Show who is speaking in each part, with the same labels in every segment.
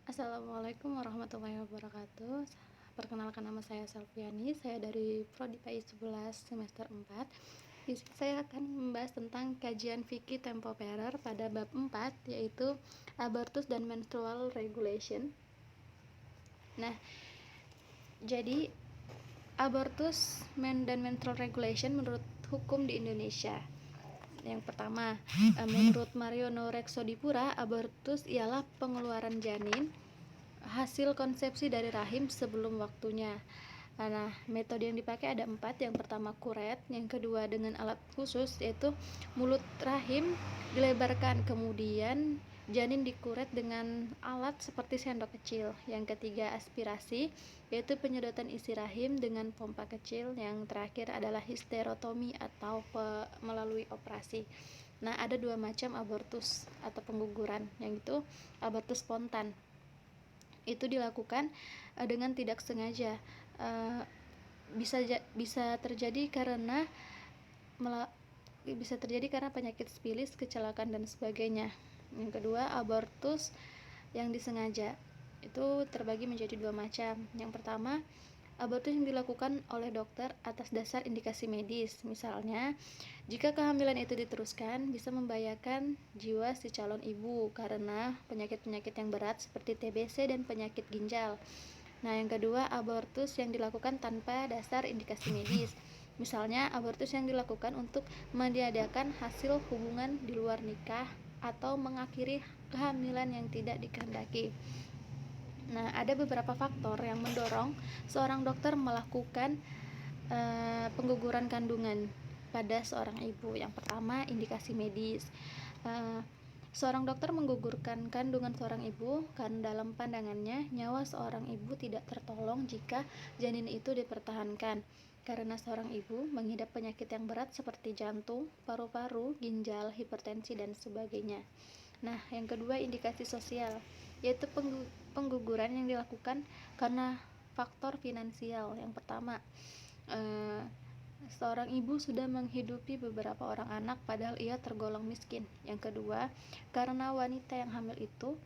Speaker 1: Assalamualaikum warahmatullahi wabarakatuh. Perkenalkan, nama saya Selviani. Saya dari Prodi PI 11 semester 4. Di sini saya akan membahas tentang kajian fikih temporer pada bab 4, yaitu abortus dan menstrual regulation. Nah, jadi abortus dan menstrual regulation menurut hukum di Indonesia. Yang pertama, menurut Mariono Reksodipura, abortus ialah pengeluaran janin hasil konsepsi dari rahim sebelum waktunya. Nah, metode yang dipakai ada 4. Yang pertama kuret, yang kedua dengan alat khusus yaitu mulut rahim dilebarkan, kemudian janin dikuret dengan alat seperti sendok kecil. Yang ketiga aspirasi, yaitu penyedotan isi rahim dengan pompa kecil. Yang terakhir adalah histerotomi atau melalui operasi. Nah, ada 2 macam abortus atau pengguguran, yang itu abortus spontan. Itu dilakukan dengan tidak sengaja, bisa terjadi karena penyakit spilis, kecelakaan dan sebagainya. Yang kedua, abortus yang disengaja. Itu terbagi menjadi 2 macam. Yang pertama, abortus yang dilakukan oleh dokter atas dasar indikasi medis. Misalnya, jika kehamilan itu diteruskan, bisa membahayakan jiwa si calon ibu karena penyakit-penyakit yang berat seperti TBC dan penyakit ginjal. Nah, yang kedua, abortus yang dilakukan tanpa dasar indikasi medis. Misalnya, abortus yang dilakukan untuk meniadakan hasil hubungan di luar nikah atau mengakhiri kehamilan yang tidak dikehendaki. Nah, ada beberapa faktor yang mendorong seorang dokter melakukan pengguguran kandungan pada seorang ibu. Yang pertama, indikasi medis. Seorang dokter menggugurkan kandungan seorang ibu karena dalam pandangannya nyawa seorang ibu tidak tertolong jika janin itu dipertahankan, karena seorang ibu mengidap penyakit yang berat seperti jantung, paru-paru, ginjal, hipertensi, dan sebagainya. Nah, yang kedua, indikasi sosial, yaitu pengguguran yang dilakukan karena faktor finansial. Yang pertama, seorang ibu sudah menghidupi beberapa orang anak padahal ia tergolong miskin. Yang kedua, karena wanita yang hamil itu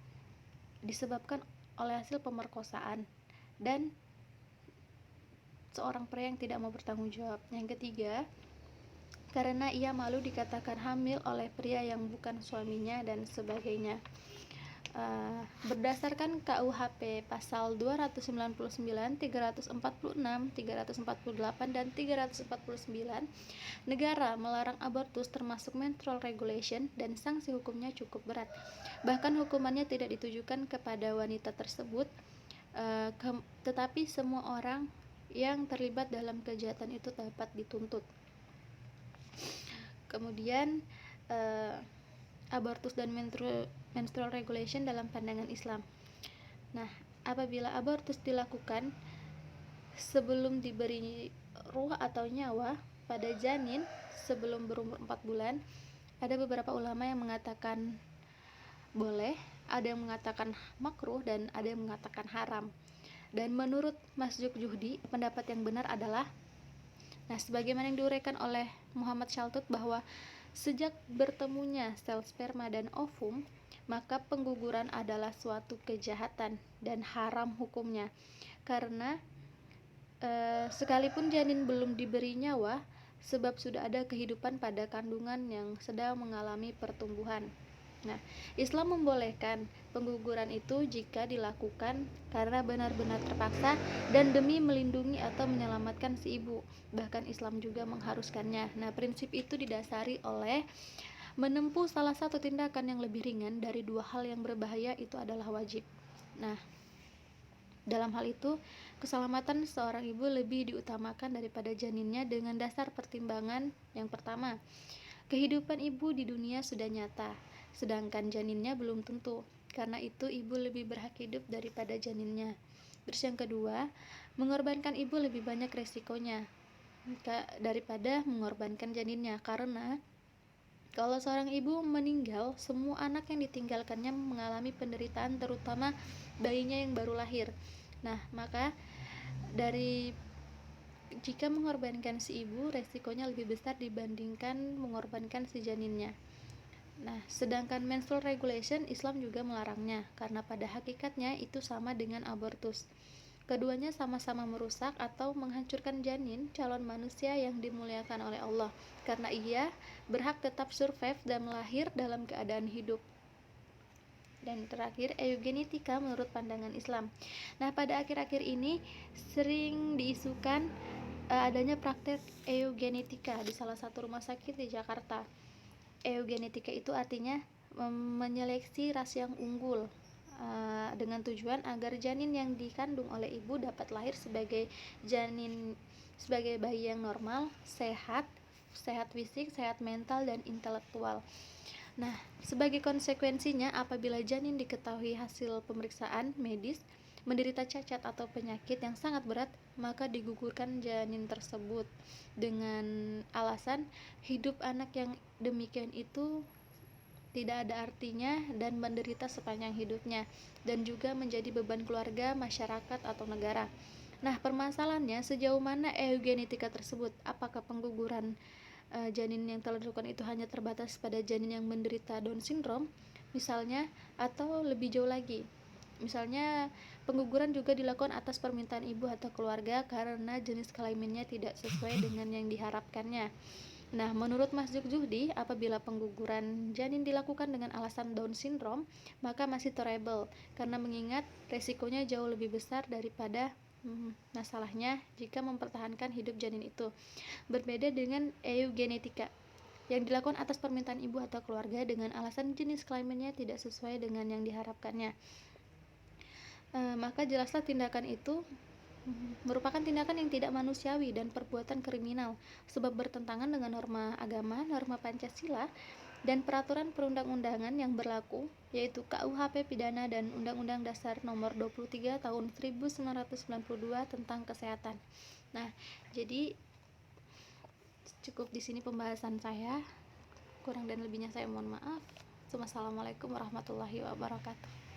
Speaker 1: disebabkan oleh hasil pemerkosaan dan seorang pria yang tidak mau bertanggung jawab. Yang ketiga, karena ia malu dikatakan hamil oleh pria yang bukan suaminya dan sebagainya. Berdasarkan KUHP pasal 299, 346, 348, dan 349, negara melarang abortus termasuk menstrual regulation dan sanksi hukumnya cukup berat. Bahkan hukumannya tidak ditujukan kepada wanita tersebut, tetapi semua orang yang terlibat dalam kejahatan itu dapat dituntut. Kemudian abortus dan menstrual regulation dalam pandangan Islam. Nah, apabila abortus dilakukan sebelum diberi ruh atau nyawa pada janin sebelum berumur 4 bulan, ada beberapa ulama yang mengatakan boleh, ada yang mengatakan makruh, dan ada yang mengatakan haram. Dan menurut Mas Juhdi, pendapat yang benar adalah, sebagaimana yang diuraikan oleh Muhammad Shaltut, bahwa sejak bertemunya sel sperma dan ovum, maka pengguguran adalah suatu kejahatan dan haram hukumnya, karena sekalipun janin belum diberi nyawa, sebab sudah ada kehidupan pada kandungan yang sedang mengalami pertumbuhan. Nah, Islam membolehkan pengguguran itu jika dilakukan karena benar-benar terpaksa dan demi melindungi atau menyelamatkan si ibu. Bahkan Islam juga mengharuskannya. Nah, prinsip itu didasari oleh menempuh salah satu tindakan yang lebih ringan dari 2 hal yang berbahaya itu adalah wajib. Nah, dalam hal itu, keselamatan seorang ibu lebih diutamakan daripada janinnya dengan dasar pertimbangan yang pertama, kehidupan ibu di dunia sudah nyata, sedangkan janinnya belum tentu. Karena itu ibu lebih berhak hidup daripada janinnya. Terus yang kedua, mengorbankan ibu lebih banyak resikonya daripada mengorbankan janinnya, karena kalau seorang ibu meninggal, semua anak yang ditinggalkannya mengalami penderitaan, terutama bayinya yang baru lahir. Nah, maka jika mengorbankan si ibu, resikonya lebih besar dibandingkan mengorbankan si janinnya. Nah, sedangkan menstrual regulation Islam juga melarangnya karena pada hakikatnya itu sama dengan abortus. Keduanya sama-sama merusak atau menghancurkan janin calon manusia yang dimuliakan oleh Allah karena ia berhak tetap survive dan melahir dalam keadaan hidup. Dan terakhir, eugenetika menurut pandangan Islam. Nah, pada akhir-akhir ini sering diisukan adanya praktek eugenetika di salah satu rumah sakit di Jakarta. Eugenetika itu artinya menyeleksi ras yang unggul dengan tujuan agar janin yang dikandung oleh ibu dapat lahir sebagai bayi yang normal, sehat fisik, sehat mental dan intelektual. Nah, sebagai konsekuensinya apabila janin diketahui hasil pemeriksaan medis menderita cacat atau penyakit yang sangat berat, maka digugurkan janin tersebut dengan alasan hidup anak yang demikian itu tidak ada artinya dan menderita sepanjang hidupnya dan juga menjadi beban keluarga, masyarakat atau negara. Nah, permasalahannya sejauh mana eugenetika tersebut? Apakah pengguguran janin yang telah dilakukan itu hanya terbatas pada janin yang menderita Down syndrome misalnya, atau lebih jauh lagi? Misalnya, pengguguran juga dilakukan atas permintaan ibu atau keluarga karena jenis kelaminnya tidak sesuai dengan yang diharapkannya. Nah, menurut Mas Juhdi, apabila pengguguran janin dilakukan dengan alasan Down syndrome, maka masih tolerable karena mengingat resikonya jauh lebih besar daripada masalahnya jika mempertahankan hidup janin itu. Berbeda dengan eugenetika yang dilakukan atas permintaan ibu atau keluarga dengan alasan jenis kelaminnya tidak sesuai dengan yang diharapkannya. Maka jelaslah tindakan itu merupakan tindakan yang tidak manusiawi dan perbuatan kriminal sebab bertentangan dengan norma agama, norma Pancasila, dan peraturan perundang-undangan yang berlaku, yaitu KUHP pidana dan Undang-Undang Dasar Nomor 23 Tahun 1992 tentang kesehatan. Nah, jadi cukup di sini pembahasan saya. Kurang dan lebihnya saya mohon maaf. Wassalamualaikum warahmatullahi wabarakatuh.